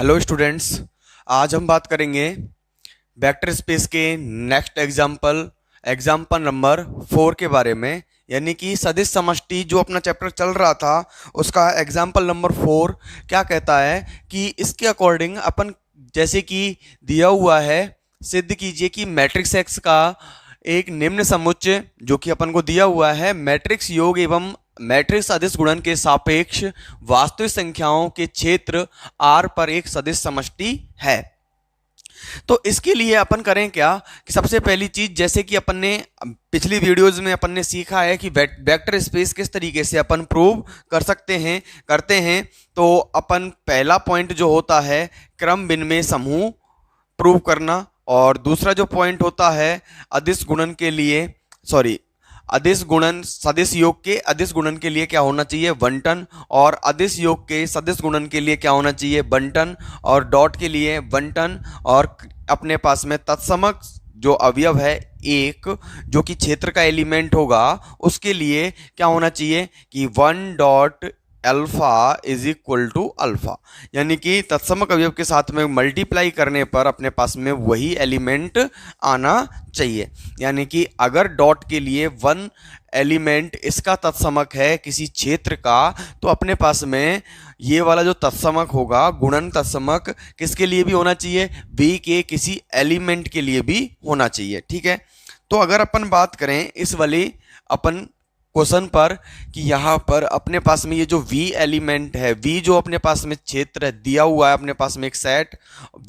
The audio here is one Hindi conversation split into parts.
Hello students. आज हम बात करेंगे वेक्टर स्पेस के नेक्स्ट एग्जाम्पल नंबर 4 के बारे में, यानी कि सदिश समष्टि जो अपना चैप्टर चल रहा था उसका एग्जाम्पल नंबर 4 क्या कहता है कि इसके अकॉर्डिंग अपन जैसे कि दिया हुआ है, सिद्ध कीजिए कि मैट्रिक्स एक्स का एक निम्न समुच्चय जो कि अपन को दिया हुआ है मैट्रिक्स योग एवं मैट्रिक्स अदिश गुणन के सापेक्ष वास्तविक संख्याओं के क्षेत्र R पर एक सदिश समष्टि है। तो इसके लिए अपन करें क्या कि सबसे पहली चीज, जैसे कि अपन ने पिछली वीडियोस में अपन ने सीखा है कि वेक्टर स्पेस किस तरीके से अपन प्रूव कर सकते हैं करते हैं। तो अपन पहला पॉइंट जो होता है क्रम विनिमय समूह प्रूव करना, और दूसरा जो पॉइंट होता है अदिश गुणन के लिए अदिश गुणन सदिश योग के अदिश गुणन के लिए क्या होना चाहिए, बंटन, और अदिश योग के सदिश गुणन के लिए क्या होना चाहिए, बंटन, और डॉट के लिए बंटन, और अपने पास में तत्समक जो अवयव है एक जो कि क्षेत्र का एलिमेंट होगा उसके लिए क्या होना चाहिए कि 1 dot alpha is equal to alpha, यानी कि तत्समक अवयव के साथ में मल्टीप्लाई करने पर अपने पास में वही एलिमेंट आना चाहिए। यानी कि अगर डॉट के लिए 1 एलिमेंट इसका तत्समक है किसी क्षेत्र का, तो अपने पास में ये वाला जो तत्समक होगा गुणन तत्समक किसके लिए भी होना चाहिए, v के किसी एलिमेंट के लिए भी होना चाहिए। ठीक है, तो अगर अपन बात करें इस वाली अपन क्वेश्चन पर कि यहाँ पर अपने पास में ये जो v एलिमेंट है, v जो अपने पास में क्षेत्र दिया हुआ है, अपने पास में एक सेट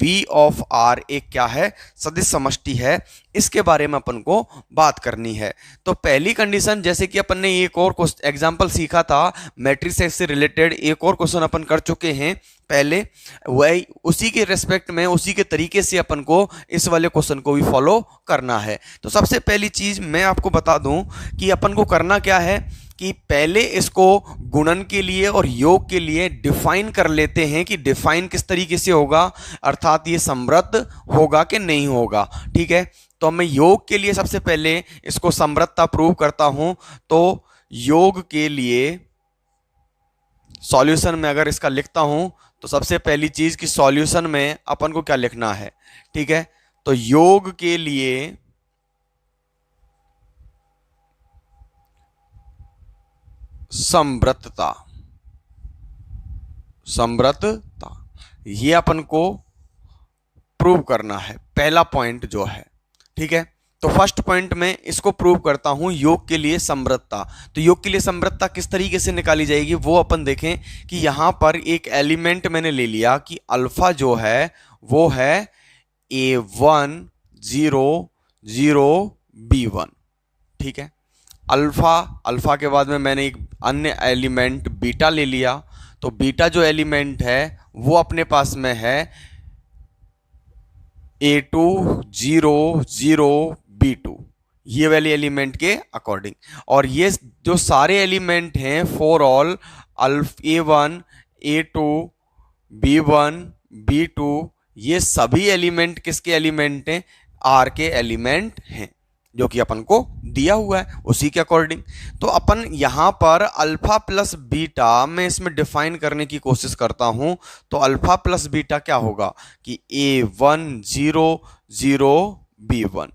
v ऑफ r एक क्या है, सदिश समष्टि है, इसके बारे में अपन को बात करनी है। तो पहली कंडीशन, जैसे कि अपन ने एक और एग्जांपल सीखा था मैट्रिक्स एक्स से रिलेटेड, एक और क्वेश्चन अपन कर चुके हैं पहले, वही उसी के रेस्पेक्ट में उसी के तरीके से अपन को इस वाले क्वेश्चन को भी फॉलो करना है। तो सबसे पहली चीज मैं आपको बता दूं कि अपन को करना क्या है कि पहले इसको गुणन के लिए और योग के लिए डिफाइन कर लेते हैं कि डिफाइन किस तरीके से होगा, अर्थात ये समृद्ध होगा कि नहीं होगा। ठीक है, तो मैं योग के लिए सबसे पहले इसको समृद्धता प्रूव करता हूं। तो योग के लिए सॉल्यूशन में अगर इसका लिखता हूं तो सबसे पहली चीज कि सॉल्यूशन में अपन को क्या लिखना है। ठीक है, तो योग के लिए समृद्धता ये अपन को प्रूव करना है, पहला पॉइंट जो है। ठीक है, तो फर्स्ट पॉइंट में इसको प्रूव करता हूं योग के लिए समृद्धता। तो योग के लिए समृद्धता किस तरीके से निकाली जाएगी वो अपन देखें कि यहां पर एक एलिमेंट मैंने ले लिया कि अल्फा जो है वो है A1 0 0 B1। ठीक है, अल्फा के बाद में मैंने एक अन्य एलिमेंट बीटा ले लिया। तो बीटा जो एलिमेंट है वो अपने पास में है A2 0 0 B2, ये वाले एलिमेंट के अकॉर्डिंग। और ये जो सारे एलिमेंट हैं for all A1 A2 B1 B2, ये सभी एलिमेंट किसके एलिमेंट हैं, R के एलिमेंट हैं जो कि अपन को दिया हुआ है उसी के अकॉर्डिंग। तो अपन यहां पर अल्फा प्लस बीटा मैं इसमें डिफाइन करने की कोशिश करता हूं। तो अल्फा प्लस बीटा क्या होगा कि A1 0 0 B1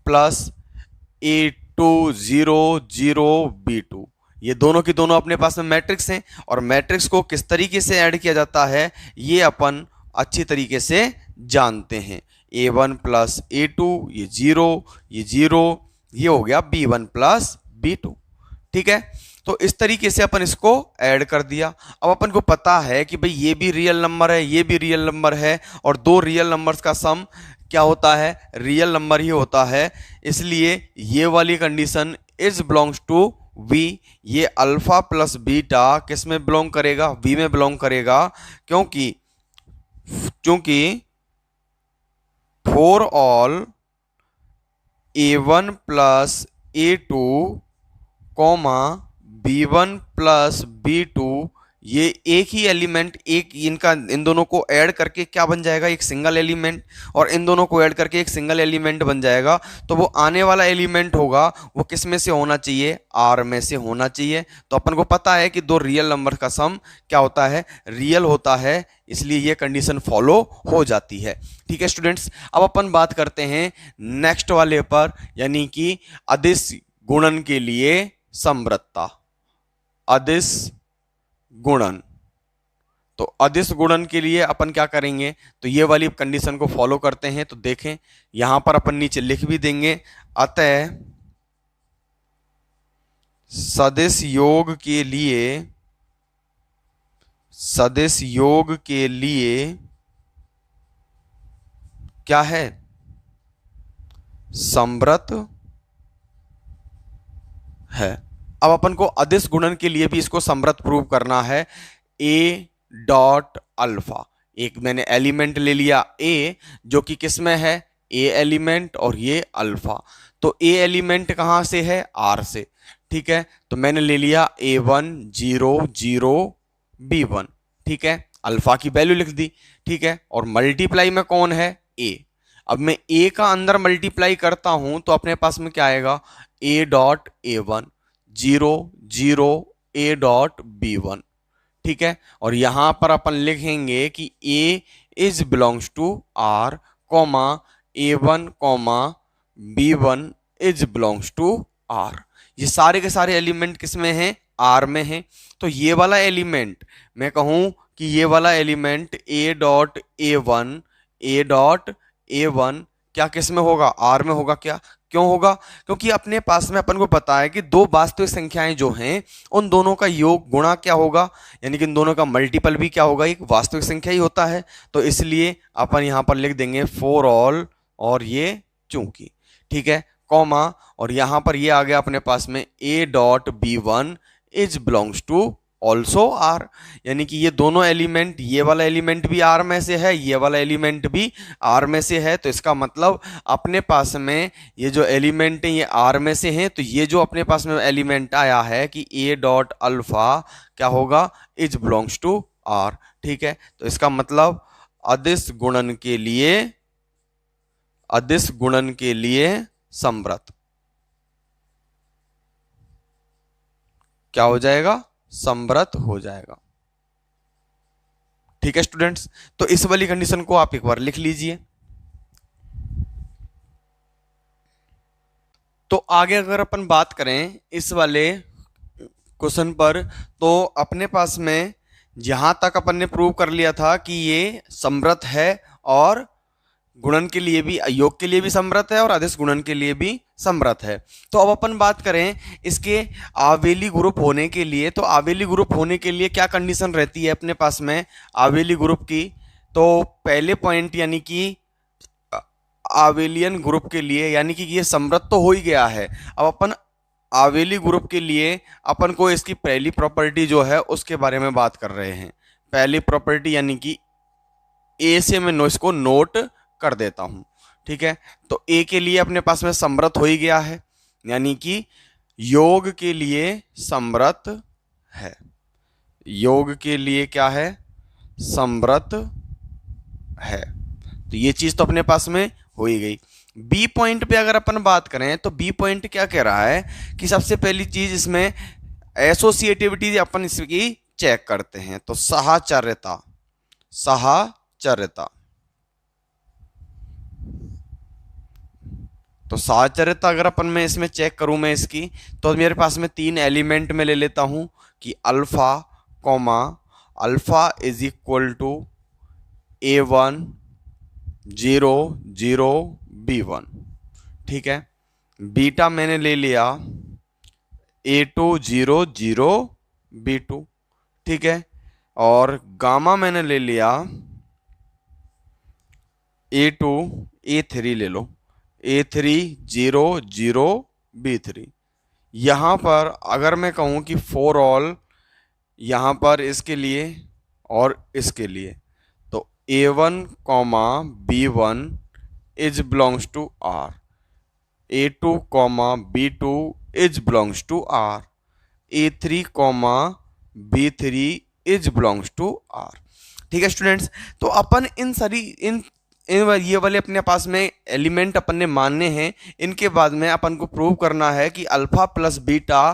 plus A2 0 0 B2, ये दोनों की दोनों अपने पास में मैट्रिक्स हैं, और मैट्रिक्स को किस तरीके से ऐड किया जाता है ये अपन अच्छी तरीके से जानते हैं। A1 प्लस A2 ये 0 ये 0, ये हो गया B1 प्लस B2। ठीक है, तो इस तरीके से अपन इसको ऐड कर दिया। अब अपन को पता है कि भाई ये भी रियल नंबर है ये भी रियल नंबर है, और दो रियल नंबर्स का सम क्या होता है, रियल नंबर ही होता है। इसलिए ये वाली condition is belongs to V। ये अल्फा प्लस बीटा किस में बिलोंग करेगा, V में बिलोंग करेगा, क्योंकि for all A1 plus A2 comma B1 plus B2, ये एक ही एलिमेंट, एक इनका इन दोनों को ऐड करके क्या बन जाएगा, एक सिंगल एलिमेंट, और इन दोनों को ऐड करके एक सिंगल एलिमेंट बन जाएगा। तो वो आने वाला एलिमेंट होगा वो किस में से होना चाहिए, आर में से होना चाहिए। तो अपन को पता है कि दो रियल नंबर का सम क्या होता है, रियल होता है, इसलिए ये कंडीशन फॉलो हो जाती है। ठीक है स्टूडेंट्स, अब अपन बात करते हैं नेक्स्ट वाले पर, यानी कि अदिश गुणन के लिए समृद्धता। अदिश गुणन, तो अदिश गुणन के लिए अपन क्या करेंगे, तो ये वाली कंडीशन को फॉलो करते हैं। तो देखें यहां पर अपन नीचे लिख भी देंगे, अतः सदिश योग के लिए, सदिश योग के लिए क्या है, समृद्ध है। अब अपन को अदिश गुणन के लिए भी इसको समृद्ध प्रूव करना है। ए डॉट अल्फा, एक मैंने एलिमेंट ले लिया ए, जो कि किस में है, ए एलिमेंट, और ये अल्फा। तो ए एलिमेंट कहां से है, आर से। ठीक है, तो मैंने ले लिया A1 0 0 B1। ठीक है, अल्फा की वैल्यू लिख दी। ठीक है, और मल्टीप्लाई में कौन है, ए। अब मैं ए का अंदर मल्टीप्लाई करता हूं तो अपने पास में क्या आएगा, ए डॉट A1 0 0 ए डॉट B1। ठीक है, और यहां पर अपन लिखेंगे कि A is belongs to R, comma A1 comma B1 is belongs to R. ये सारे के सारे एलिमेंट किस में हैं, आर में हैं। तो ये वाला एलिमेंट मैं कहूं कि ये वाला एलिमेंट ए डॉट A1, ए डॉट A1 क्या किस में होगा, आर में होगा। क्या, क्यों होगा, क्योंकि अपने पास में अपन को पता है कि दो वास्तविक संख्याएं जो हैं उन दोनों का योग गुणा क्या होगा, यानी कि इन दोनों का मल्टीपल भी क्या होगा, एक वास्तविक संख्या ही होता है। तो इसलिए अपन यहां पर लिख देंगे फॉर ऑल, और ये चूंकि। ठीक है, कॉमा, और यहां पर ये आ गया अपने पास में A dot B1 is belongs to also R, यानी कि ये दोनों एलिमेंट, ये वाला एलिमेंट भी आर में से है, ये वाला एलिमेंट भी आर में से है। तो इसका मतलब अपने पास में ये जो एलिमेंट है ये आर में से हैं। तो ये जो अपने पास में एलिमेंट आया है कि ए डॉट अल्फा क्या होगा, इज बिलोंग्स टू आर। ठीक है, तो इसका मतलब अदिश गुणन के लिए, अदिश गुणन के लिए समृद्ध क्या हो जाएगा, समृद्ध हो जाएगा। ठीक है स्टूडेंट्स, तो इस वाली कंडीशन को आप एक बार लिख लीजिए। तो आगे अगर अपन बात करें इस वाले क्वेश्चन पर, तो अपने पास में जहां तक अपन ने प्रूव कर लिया था कि ये समृद्ध है, और गुणन के लिए भी, योग के लिए भी समृद्ध है, और अदिश गुणन के लिए भी समृद्ध है। तो अब अपन बात करें इसके आवेली ग्रुप होने के लिए, तो आवेली ग्रुप होने के लिए क्या कंडीशन रहती है अपने पास में आवेली ग्रुप की। तो पहले पॉइंट यानी कि आवेलियन ग्रुप के लिए, यानी कि ये समृद्ध तो हो ही गया है। अब अपन आवेली ग्रुप के लिए अपन को इसकी पहली प्रॉपर्टी जो है उसके बारे में बात कर रहे हैं। पहली प्रॉपर्टी यानी कि ए से मैं इसको नोट कर देता हूं। ठीक है, तो ए के लिए अपने पास में समृद्ध हो ही गया है, यानी कि योग के लिए समृद्ध है। योग के लिए क्या है, समृद्ध है। तो ये चीज तो अपने पास में हो ही गई। बी पॉइंट पे अगर अपन बात करें तो बी पॉइंट क्या कह रहा है कि सबसे पहली चीज इसमें एसोसिएटिविटी अपन इसकी चेक करते हैं। तो साहचर्यता, साहचर्यता, तो साहचर्यता अगर अपन मैं इसमें चेक करूं मैं इसकी, तो मेरे पास में तीन एलिमेंट में ले लेता हूं कि alpha comma alpha is equal to A1 0 0 B1। ठीक है, बीटा मैंने ले लिया A2 0 0 B2। ठीक है, और गामा मैंने ले लिया A2 A3 ले लो, A3 0 0 B3। यहां पर अगर मैं कहूं कि फॉर ऑल, यहां पर इसके लिए और इसके लिए, तो A1 comma B1 is belongs to R, A2 comma B2 is belongs to R, A3 comma B3 is belongs to R. ठीक है स्टूडेंट्स, तो अपन इन सारी ये वाले अपने पास में एलिमेंट अपन ने मानने हैं। इनके बाद में अपन को प्रूव करना है कि alpha plus beta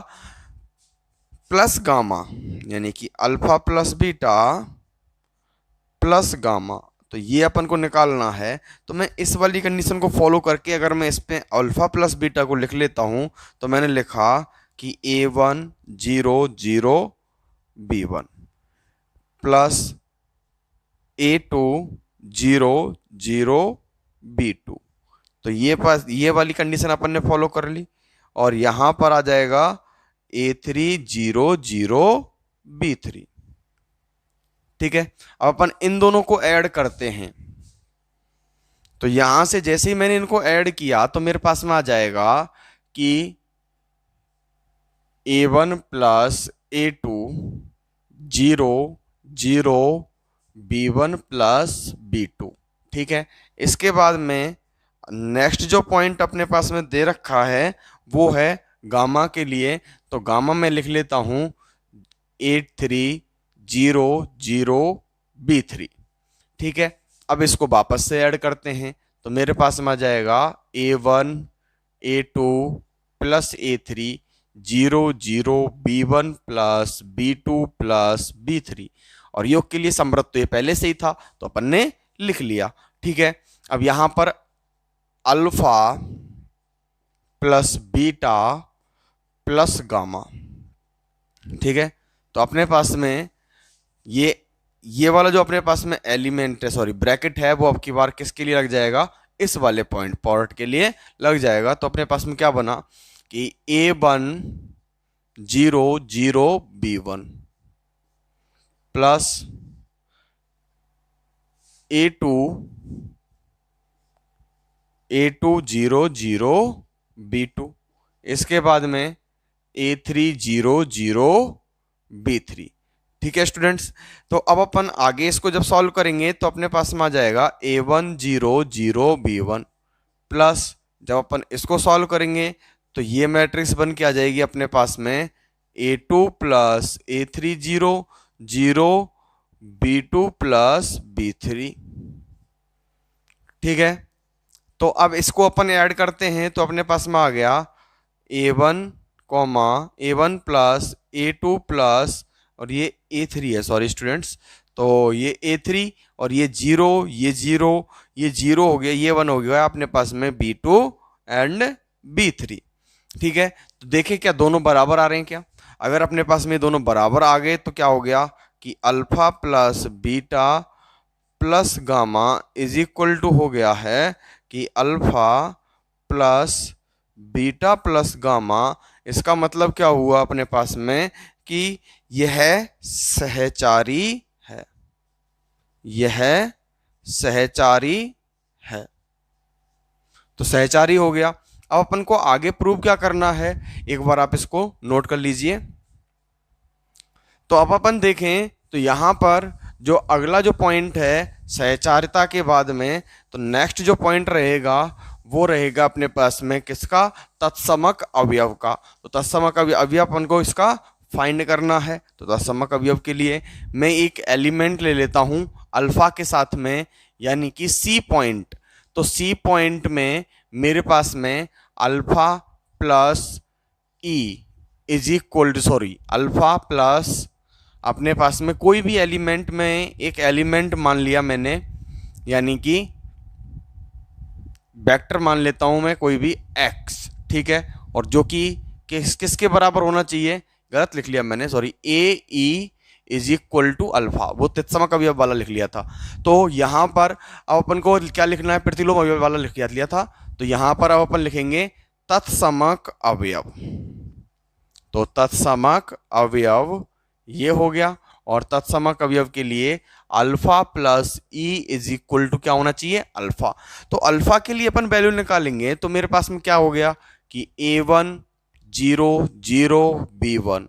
plus gamma, यानी कि alpha plus beta plus gamma, तो ये अपन को निकालना है। तो मैं इस वाली कंडीशन को फॉलो करके अगर मैं इस पे अल्फा प्लस बीटा को लिख लेता हूं, तो मैंने लिखा कि A1 0 0 B1 plus A2 0 0 B2। तो ये वाली कंडीशन अपन ने फॉलो कर ली, और यहां पर आ जाएगा A3 0 0 B3। ठीक है, अब अपन इन दोनों को ऐड करते हैं। तो यहां से जैसे ही मैंने इनको ऐड किया तो मेरे पास में आ जाएगा कि A1 plus A2 0 0 B1 plus B2। ठीक है, इसके बाद में नेक्स्ट जो पॉइंट अपने पास में दे रखा है वो है गामा के लिए। तो गामा में लिख लेता हूं 83 0 0 B3। ठीक है, अब इसको वापस से ऐड करते हैं तो मेरे पास में आ जाएगा A1 A2 plus A3 0 0 B1 plus B2 plus B3। और योग के लिए समृद्ध तो ये पहले से ही था तो अपन ने लिख लिया। ठीक है, अब यहां पर alpha plus beta plus gamma. ठीक है, तो अपने पास में ये वाला जो अपने पास में एलिमेंट है, सॉरी ब्रैकेट है, वो अब की बार किसके लिए लग जाएगा, इस वाले पॉइंट के लिए लग जाएगा। तो अपने पास में क्या बना कि A1 0 0 B1 plus A2 0 0 B2, इसके बाद में A3 0 0 B3। ठीक है स्टूडेंट्स, तो अब अपन आगे इसको जब सॉल्व करेंगे तो अपने पास में आ जाएगा A1 0 0 B1 प्लस, जब अपन इसको सॉल्व करेंगे तो ये मैट्रिक्स बन के आ जाएगी अपने पास में A2 plus A3 0 0 B2 plus B3। ठीक है, तो अब इसको अपन ऐड करते हैं तो अपने पास में आ गया A1 प्लस A2 प्लस, और ये A3 है, सॉरी स्टूडेंट्स, तो ये A3 और ये 0 ये 0 ये 0 हो गया, ये 1 हो गया अपने पास में B2 एंड B3। ठीक है, तो देखें क्या दोनों बराबर आ रहे हैं क्या। अगर अपने पास में दोनों बराबर आ गए तो क्या हो गया कि alpha plus beta plus gamma is equal to हो गया है कि alpha plus beta plus gamma. इसका मतलब क्या हुआ अपने पास में कि यह सहचारी है, यह सहचारी है, तो सहचारी हो गया। अब अपन को आगे प्रूव क्या करना है, एक बार आप इसको नोट कर लीजिए। तो अब अपन देखें तो यहां पर जो अगला जो पॉइंट है सहचारिता के बाद में, तो नेक्स्ट जो पॉइंट रहेगा वो रहेगा अपने पास में किसका, तत्समक अवयव का। तो तत्समक अवयव अपन को इसका फाइंड करना है। तो तत्समक अवयव के लिए मैं एक एलिमेंट ले लेता हूं अल्फा के साथ में, यानी कि सी पॉइंट। तो सी पॉइंट में मेरे पास में alpha plus E is equal to, sorry alpha plus अपने पास में कोई भी एलिमेंट में एक एलिमेंट मान लिया मैंने, यानी कि वेक्टर मान लेता हूं मैं कोई भी x। ठीक है, और जो कि किसके बराबर होना चाहिए, गलत लिख लिया मैंने, sorry A E is equal to alpha, वो तत्समक अवयव वाला लिख लिया था। तो यहां पर अब अपन को क्या लिखना है, प्रतिलोम अवयव वाला लिख लिया था। तो यहां पर अब अपन लिखेंगे तत्समक अवयव। तो तत्समक अवयव ये हो गया, और तत्समक अवयव के लिए alpha plus E is equal to क्या होना चाहिए, अल्फा। तो अल्फा के लिए अपन वैल्यू निकालेंगे तो मेरे पास में क्या हो गया कि A1 0 0 B1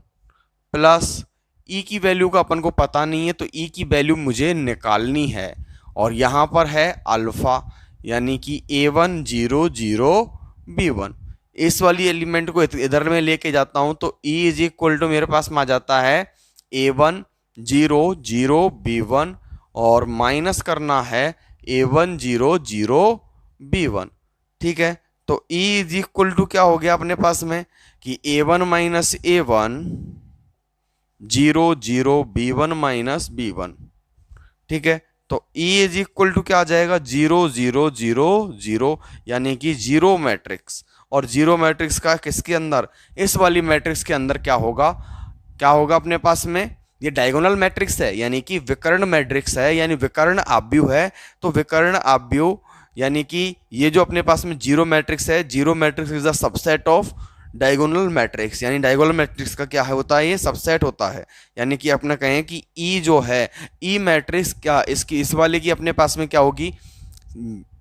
प्लस ई की वैल्यू का अपन को पता नहीं है, तो ई की वैल्यू मुझे निकालनी है, और यहां पर है अल्फा, यानी कि A1 0 0 B1। इस वाली एलिमेंट को इधर में लेके जाता हूं तो ई इज इक्वल टू मेरे पास में आ जाता है A1 0 0 B1 और माइनस करना है A1 0 0 B1। ठीक है, तो E इज इक्वल टू क्या हो गया अपने पास में कि A1 minus A1 0 0 B1 minus B1। ठीक है, तो E इज इक्वल टू क्या आ जाएगा 0 0 0 0, यानी कि जीरो मैट्रिक्स। और जीरो मैट्रिक्स का किसके अंदर, इस वाली मैट्रिक्स के अंदर क्या होगा, क्या होगा अपने पास में, ये डायगोनल मैट्रिक्स है यानी कि विकर्ण मैट्रिक्स है, यानी विकर्ण आव्यूह है। तो विकर्ण आव्यूह यानी कि ये जो अपने पास में जीरो मैट्रिक्स है, zero matrix is the subset of diagonal matrix, यानी डायगोनल मैट्रिक्स का क्या है होता है, ये सबसेट होता है। यानी कि अपने कहें कि ई जो है, ई मैट्रिक्स क्या इसकी, इस वाले की अपने पास में क्या होगी,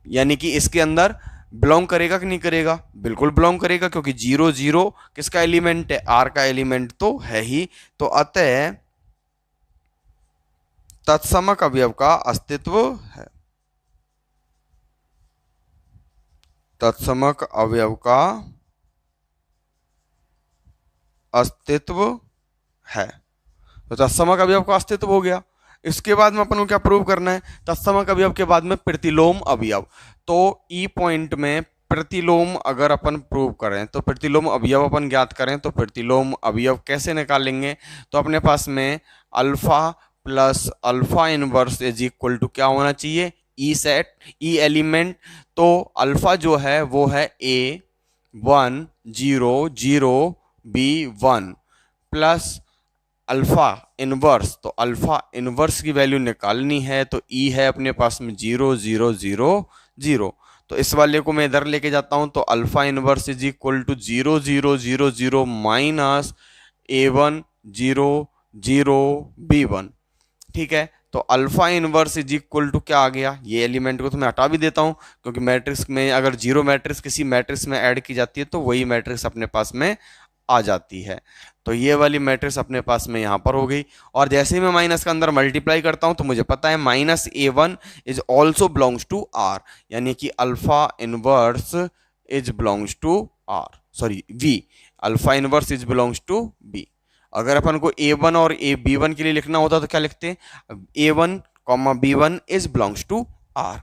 यानी कि इसके अंदर बिलोंग करेगा कि नहीं करेगा, बिल्कुल बिलोंग करेगा, क्योंकि 0 0 किसका एलिमेंट है, आर का एलिमेंट तो है ही। तो अतः तत्समक अवयव का अस्तित्व है, तत्समक अवयव का अस्तित्व है। तो तत्समक अवयव का अस्तित्व हो गया। इसके बाद में अपन को क्या प्रूव करना है, तत्समक अवयव के बाद में प्रतिलोम अवयव। तो ई पॉइंट में प्रतिलोम अगर अपन प्रूव करें, तो प्रतिलोम अवयव अपन ज्ञात करें, तो प्रतिलोम अवयव कैसे निकालेंगे, तो अपने पास में alpha plus alpha inverse is equal to क्या होना चाहिए, ई सेट, ई एलिमेंट। तो अल्फा जो है वो है A1 0 0 B1 plus alpha inverse, तो अल्फा इनवर्स की वैल्यू निकालनी है, तो ई है अपने पास में 0 0 0 0। तो इस वाले को मैं इधर लेके जाता हूं, तो alpha inverse is equal to 0 0 0 0 minus A1 0 0 B1। ठीक है, तो alpha inverse is equal to क्या आ गया, ये एलिमेंट को तो मैं हटा भी देता हूं, क्योंकि मैट्रिक्स में अगर जीरो मैट्रिक्स किसी मैट्रिक्स में ऐड की जाती है तो वही मैट्रिक्स अपने पास में आ जाती है। तो ये वाली मैट्रिक्स अपने पास में यहाँ पर हो गई। और जैसे ही मैं माइनस का अंदर मल्टीप्लाई करता हूँ तो मुझे पता है minus A1 is also belongs to R, यानी कि alpha inverse is belongs to R, sorry V, alpha inverse is belongs to B। अगर अपन को A1 और B1 के लिए लिखना होता तो क्या लिखते, A1 B1 is belongs to R।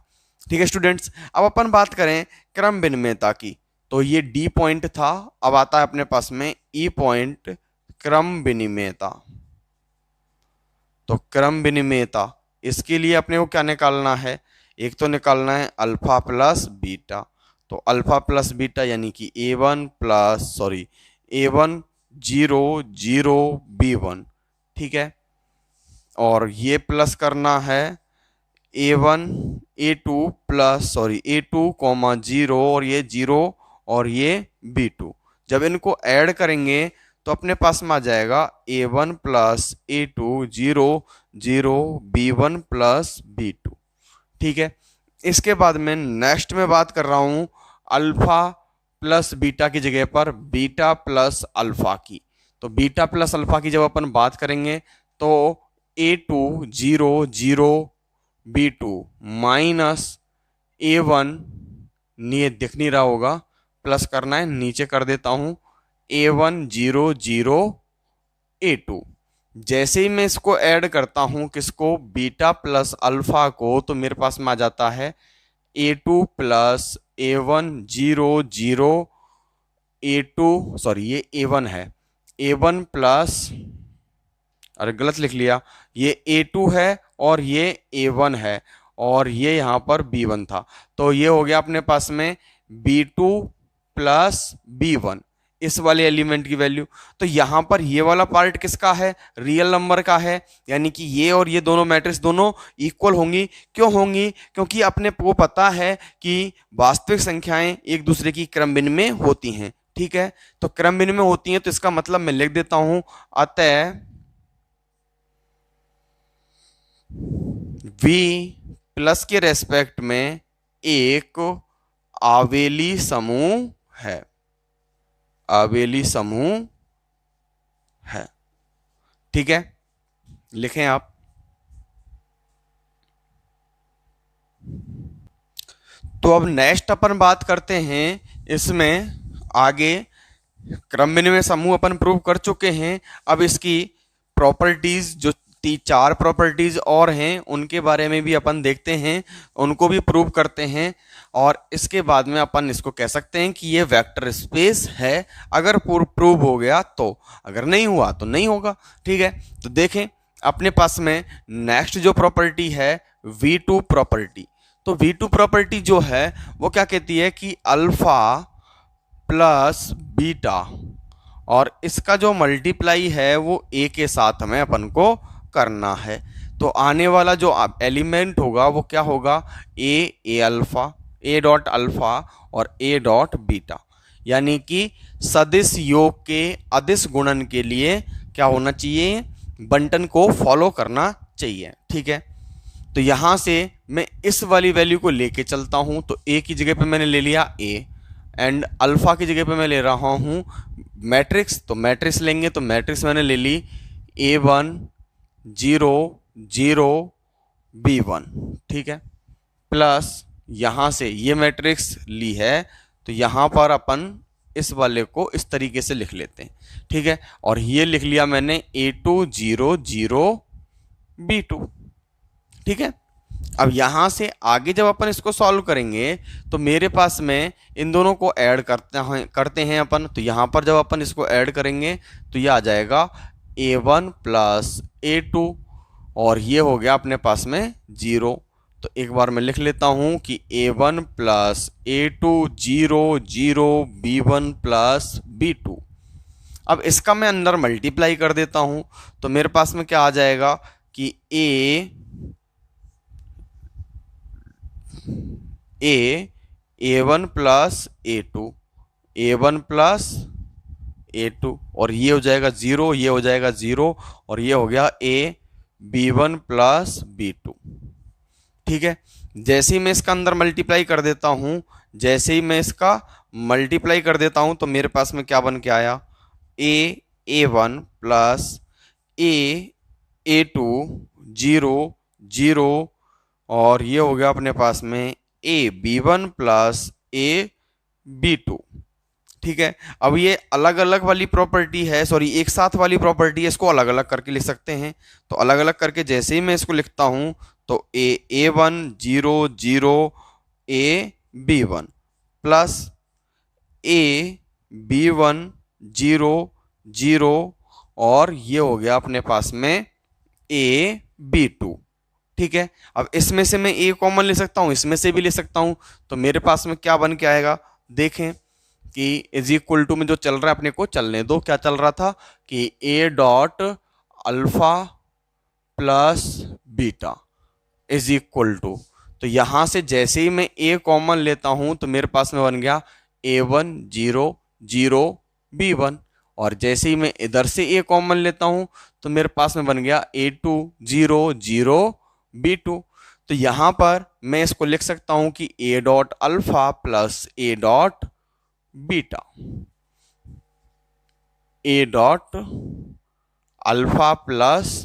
ठीक है स्टूडेंट्स, अब अपन बात करें क्रम विनिमेयता की। तो ये D पॉइंट था, अब आता है अपने पास में E पॉइंट, क्रम विनिमेयता। तो क्रम विनिमेयता, इसके लिए अपने को क्या निकालना है, एक तो निकालना है अल्फा प्लस बीटा। तो अल्फा प्लस बीटा यानी कि A1 plus sorry A1 0 0 B1। ठीक है, और ये प्लस करना है A1 A2 plus sorry A2 comma 0 और ये 0 और ये B2। जब इनको ऐड करेंगे तो अपने पास में आ जाएगा A1 plus A2 0 0 B1 plus B2। ठीक है, इसके बाद में नेक्स्ट में बात कर रहा हूं अल्फा प्लस बीटा की जगह पर बीटा प्लस अल्फा की। तो बीटा प्लस अल्फा की जब अपन बात करेंगे तो A2 0 0 B2 माइनस A1, ये दिख नहीं रहा होगा, प्लस करना है, नीचे कर देता हूं A1 0 0 A2। जैसे ही मैं इसको ऐड करता हूं किसको, बीटा प्लस अल्फा को, तो मेरे पास में आ जाता है A2 plus A1 0 0 A2, sorry ये A1 है, A1 प्लस, अरे गलत लिख लिया, ये A2 है और ये A1 है और ये यहाँ पर B1 था। तो ये हो गया अपने पास में B2 प्लस B1, इस वाले एलिमेंट की वैल्यू। तो यहां पर ये वाला पार्ट किसका है, रियल नंबर का है, यानी कि ये और ये दोनों मैट्रिक्स दोनों इक्वल होंगी। क्यों होंगी, क्योंकि अपने को पता है कि वास्तविक संख्याएं एक दूसरे की क्रम विनिमय होती हैं। ठीक है, तो क्रम विनिमय होती हैं, तो इसका मतलब मैं लिख देता हूं अतः V प्लस के रेस्पेक्ट में एक आवेली समूह है, आवेली समूह है। ठीक है, लिखें आप। तो अब नेक्स्ट अपन बात करते हैं, इसमें आगे क्रम विनिमय समूह अपन प्रूव कर चुके हैं। अब इसकी प्रॉपर्टीज जो चार प्रॉपर्टीज और हैं, उनके बारे में भी अपन देखते हैं, उनको भी प्रूव करते हैं, और इसके बाद में अपन इसको कह सकते हैं कि ये वेक्टर स्पेस है, अगर प्रूव हो गया तो, अगर नहीं हुआ तो नहीं होगा। ठीक है, तो देखें अपने पास में नेक्स्ट जो प्रॉपर्टी है V2 प्रॉपर्टी। तो V2 प्रॉपर्टी जो है वो क्या कहती है कि अल्फा प्लस बीटा, और इसका जो मल्टीप्लाई है वो ए के साथ हमें अपन को करना है। तो आने वाला जो एलिमेंट होगा वो क्या होगा, ए अल्फा, ए डॉट अल्फा और ए डॉट बीटा, यानी कि सदिश योग के अदिश गुणन के लिए क्या होना चाहिए, बंटन को फॉलो करना चाहिए। ठीक है, तो यहां से मैं इस वाली वैल्यू को लेके चलता हूं, तो ए की जगह पे मैंने ले लिया ए, एंड अल्फा की जगह पे मैं ले रहा हूं मैट्रिक्स, तो मैट्रिक्स लेंगे, तो मैट्रिक्स मैंने ले ली A1 0 0 B1। ठीक है, प्लस यहां से ये मैट्रिक्स ली है, तो यहां पर अपन इस वाले को इस तरीके से लिख लेते हैं। ठीक है, और ये लिख लिया मैंने A2 0 0 B2। ठीक है, अब यहां से आगे जब अपन इसको सॉल्व करेंगे तो मेरे पास में इन दोनों को ऐड करते हैं अपन, तो यहां पर जब अपन इसको ऐड करेंगे तो ये आ जाएगा A1 प्लस A2, और ये हो गया अपने पास में 0। तो एक बार मैं लिख लेता हूं कि A1 plus A2 0 0 B1 plus B2। अब इसका मैं अंदर मल्टीप्लाई कर देता हूं, तो मेरे पास में क्या आ जाएगा कि A1 plus A1 plus A2, और ये हो जाएगा 0, ये हो जाएगा 0, और ये हो गया B1 प्लस B2। ठीक है, जैसे ही मैं इसका अंदर मल्टीप्लाई कर देता हूं, जैसे ही मैं इसका मल्टीप्लाई कर देता हूं, तो मेरे पास में क्या बन के आया, A1 प्लस A2 0 0, और ये हो गया अपने पास में B1 प्लस B2। ठीक है, अब ये अलग अलग वाली प्रॉपर्टी है, सॉरी एक साथ वाली प्रॉपर्टी है, इसको अलग अलग करके लिख सकते हैं। तो अलग अलग करके जैसे ही मैं इसको लिखता हूं, तो A1 0 0 B1 प्लस B1 0 0, और ये हो गया अपने पास में B2। ठीक है, अब इसमें से मैं ए कॉमन ले सकता हूं, इसमें से भी ले सकता हूं, तो मेरे पास में क्या बन के आएगा, देखें कि इज इक्वल टू में जो चल रहा है अपने को चलने दो, क्या चल रहा था कि A dot alpha plus beta is equal to, तो यहां से जैसे ही मैं ए कॉमन लेता हूं तो मेरे पास में बन गया A1 0 0 B1, और जैसे ही मैं इधर से ए कॉमन लेता हूं तो मेरे पास में बन गया A2 0 0 B2। तो यहां पर मैं इसको लिख सकता हूं कि A dot alpha plus A dot beta, A dot alpha plus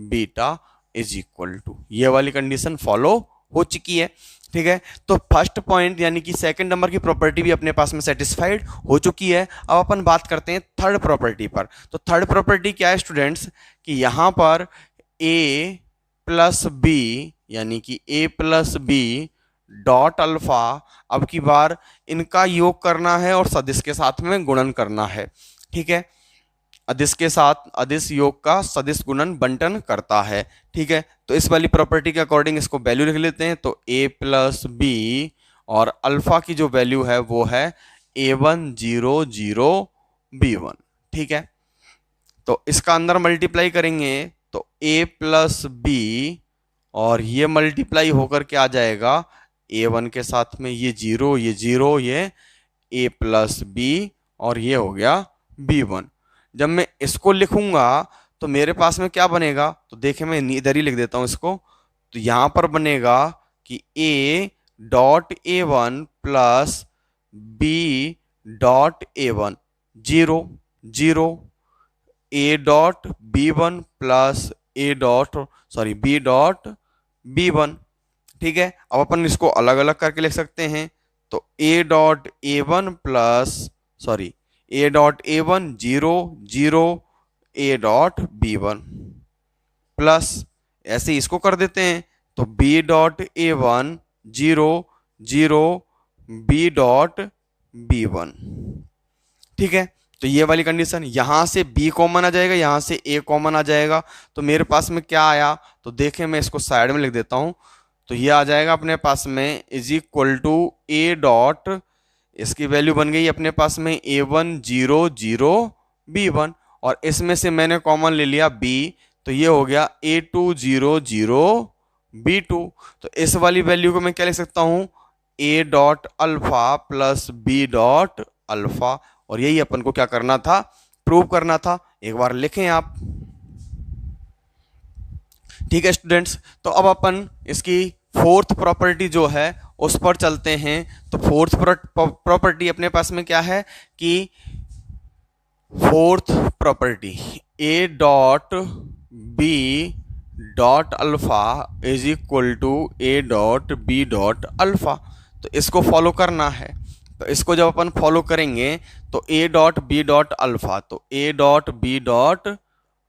beta is equal to, ये वाली कंडीशन फॉलो हो चुकी है। ठीक है, तो फर्स्ट पॉइंट यानी कि सेकंड नंबर की प्रॉपर्टी भी अपने पास में सेटिस्फाइड हो चुकी है। अब अपन बात करते हैं थर्ड प्रॉपर्टी पर। तो थर्ड प्रॉपर्टी क्या है स्टूडेंट्स, कि यहां पर ए प्लस बी यानी कि ए प्लस बी डॉट अल्फा, अब की बार इनका योग करना है और सदिश के साथ में गुणन करना है। ठीक है, अदिश के साथ अदिश योग का सदिश गुणन बंटन करता है। ठीक है, तो इस वाली प्रॉपर्टी के अकॉर्डिंग इसको वैल्यू लिख लेते हैं, तो ए प्लस बी और अल्फा की जो वैल्यू है वो है A1 0 0 B1। ठीक है, तो इसका अंदर मल्टीप्लाई करेंगे तो A प्लस बी, और ये मल्टीप्लाई होकर के आ जाएगा A1 के साथ में ये 0 ये 0, ये A प्लस बी, और ये हो गया B1। जब मैं इसको लिखूंगा तो मेरे पास में क्या बनेगा, तो देखें मैं इधर ही लिख देता हूं इसको, तो यहां पर बनेगा कि A dot A1 plus B dot A1 0 0, A dot B1 plus A dot B dot B1। ठीक है, अब अपन इसको अलग अलग करके लिख सकते हैं, तो A dot A1 plus A dot A1 0 0 A dot B1। Plus ऐसे इसको कर देते हैं तो B dot A one 0 0 B dot B one. ठीक है, तो ये वाली कंडीशन, यहां से b कॉमन आ जाएगा, यहां से a कॉमन आ जाएगा, तो मेरे पास में क्या आया, तो देखें मैं इसको साइड में लिख देता हूं, तो ये आ जाएगा अपने पास में is equal to a dot, इसकी वैल्यू बन गई अपने पास में a1 0 0 b1, और इसमें से मैंने कॉमन ले लिया b, तो ये हो गया a2 0 0 b2। तो इस वाली वैल्यू को मैं क्या लिख सकता हूं, a dot alpha plus b dot alpha, और यही अपन को क्या करना था, प्रूव करना था। एक बार लिखें आप। ठीक है स्टूडेंट्स, तो अब अपन इसकी फोर्थ प्रॉपर्टी जो है उस पर चलते हैं। तो फोर्थ प्रॉपर्टी अपने पास में क्या है कि fourth property a dot b dot alpha is equal to a dot b dot alpha. तो इसको फॉलो करना है, तो इसको जब अपन फॉलो करेंगे तो a dot b dot alpha, तो a dot b dot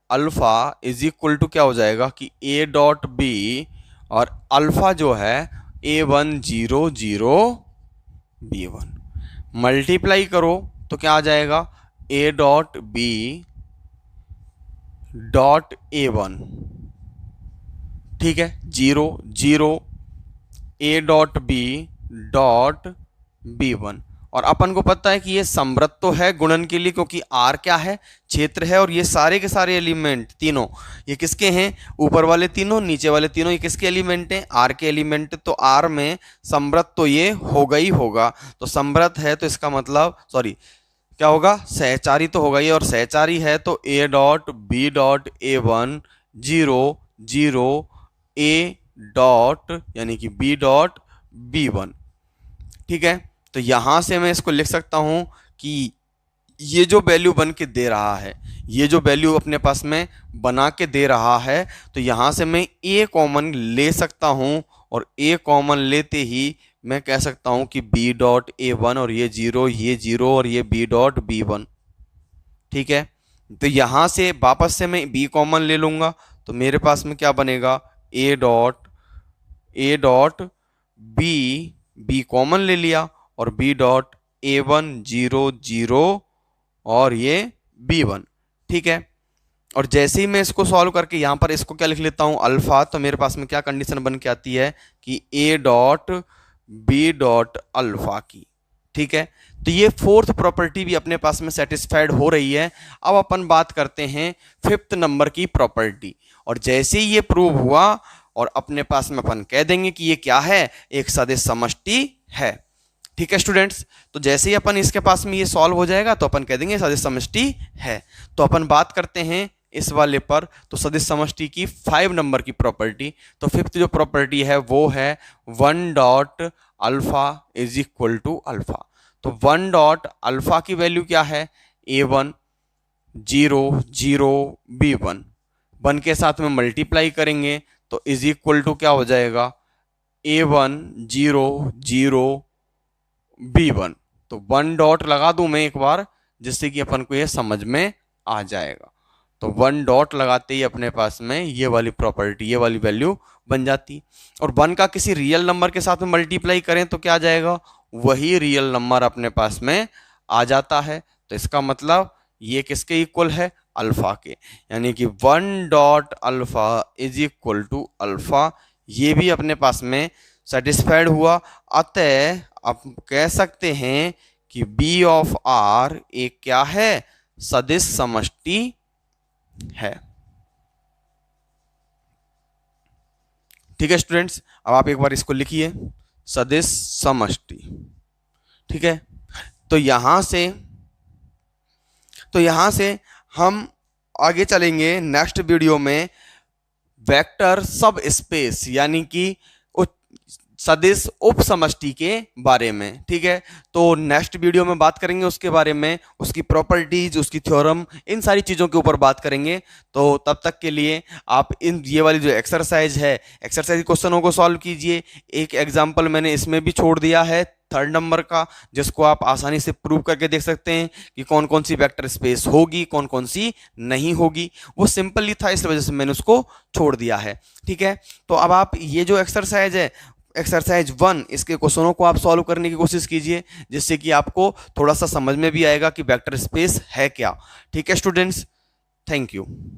alpha is equal to क्या हो जाएगा कि a डॉट b और अल्फा जो है a1 0 0 b1, मल्टीप्लाई करो तो क्या आ जाएगा a dot b dot a1, ठीक है 0 0 a dot b dot b1, और अपन को पता है कि ये समृद्ध तो है गुणन के लिए, क्योंकि r क्या है, क्षेत्र है, और ये सारे के सारे एलिमेंट तीनों ये किसके हैं, ऊपर वाले तीनों नीचे वाले तीनों ये किसके एलिमेंट हैं, r के एलिमेंट। तो r में समृद्ध तो ये होगा ही होगा, तो समृद्ध है तो इसका मतलब सॉरी क्या होगा, सहचारी तो होगा ही, और सहचारी है तो a dot b dot a1 0 0 a dot यानी कि b डॉट b1। ठीक है, तो यहां से मैं इसको लिख सकता हूं कि ये जो वैल्यू बन के दे रहा है, ये जो वैल्यू अपने पास में बना के दे रहा है, तो यहां से मैं a कॉमन ले सकता हूं, और a कॉमन लेते ही मैं कह सकता हूं कि b डॉट a1 और ये 0 और ये b डॉट b1। ठीक है, तो यहां से वापस से मैं b कॉमन ले लूंगा, तो मेरे पास में क्या बनेगा a डॉट b कॉमन ले लिया, और b डॉट a1 0 0 और ये b1। ठीक है, और जैसे ही मैं इसको सॉल्व करके यहां पर इसको क्या लिख लेता हूं अल्फा, तो मेरे पास में क्या कंडीशन बन के आती है कि a dot b dot alpha की। ठीक है, तो ये फोर्थ प्रॉपर्टी भी अपने पास में सेटिस्फाइड हो रही है। अब अपन बात करते हैं फिफ्थ नंबर की प्रॉपर्टी, और जैसे ही ये प्रूव हुआ और अपने पास में अपन कह देंगे कि ये क्या है, एक सदिश समष्टि है। ठीक है स्टूडेंट्स, तो जैसे ही अपन इसके पास में ये सॉल्व हो जाएगा तो अपन कह देंगे सदिश समष्टि है। तो अपन बात करते हैं इस वाले पर, तो सदिश समष्टि की 5 नंबर की प्रॉपर्टी। तो फिफ्थ जो प्रॉपर्टी है वो है 1 dot alpha is equal to alpha. तो 1 डॉट अल्फा की वैल्यू क्या है, a1 0 0 b1, 1 के साथ में मल्टीप्लाई करेंगे तो इज इक्वल टू क्या हो जाएगा a1 0 0 b1। तो 1 डॉट लगा दूं मैं एक बार, जिससे कि अपन को ये समझ में आ जाएगा। तो 1 डॉट लगाते ही अपने पास में ये वाली प्रॉपर्टी, ये वाली वैल्यू बन जाती, और 1 का किसी रियल नंबर के साथ में मल्टीप्लाई करें तो क्या आ जाएगा, वही रियल नंबर अपने पास में आ जाता है। तो इसका मतलब ये किसके इक्वल है, अल्फा के, यानी कि 1 dot alpha is equal to alpha, ये भी अपने पास में सेटिस्फाइड हुआ। अतः आप कह सकते हैं कि B ऑफ R एक क्या है, सदिश समष्टि है। ठीक है स्टूडेंट्स, अब आप एक बार इसको लिखिए, सदिश समष्टि। ठीक है, तो यहां से हम आगे चलेंगे नेक्स्ट वीडियो में वेक्टर सब स्पेस यानी कि सदिश उप समष्टि के बारे में। ठीक है, तो नेक्स्ट वीडियो में बात करेंगे उसके बारे में, उसकी प्रॉपर्टीज, उसकी थ्योरम, इन सारी चीज़ों के ऊपर बात करेंगे। तो तब तक के लिए आप ये वाली जो एक्सरसाइज है, एक्सरसाइज क्वेश्चनों को सॉल्व कीजिए। एक एग्जाम्पल मैंने इसमें भी छोड़ दिया है थर्ड नंबर का, जिसको आप आसानी से प्रूव करके देख सकते हैं कि कौन कौन सी वेक्टर स्पेस होगी, कौन कौन सी नहीं होगी। वो सिंपल ही था, इस वजह से मैंने उसको छोड़ दिया है। ठीक है, तो अब आप ये जो एक्सरसाइज है, एक्सरसाइज 1, इसके क्वेश्चनों को आप सॉल्व करने की कोशिश कीजिए, जिससे कि आपको थोड़ा सा समझ में भी आएगा कि वेक्टर स्पेस है क्या। ठीक है स्टूडेंट्स, थैंक यू।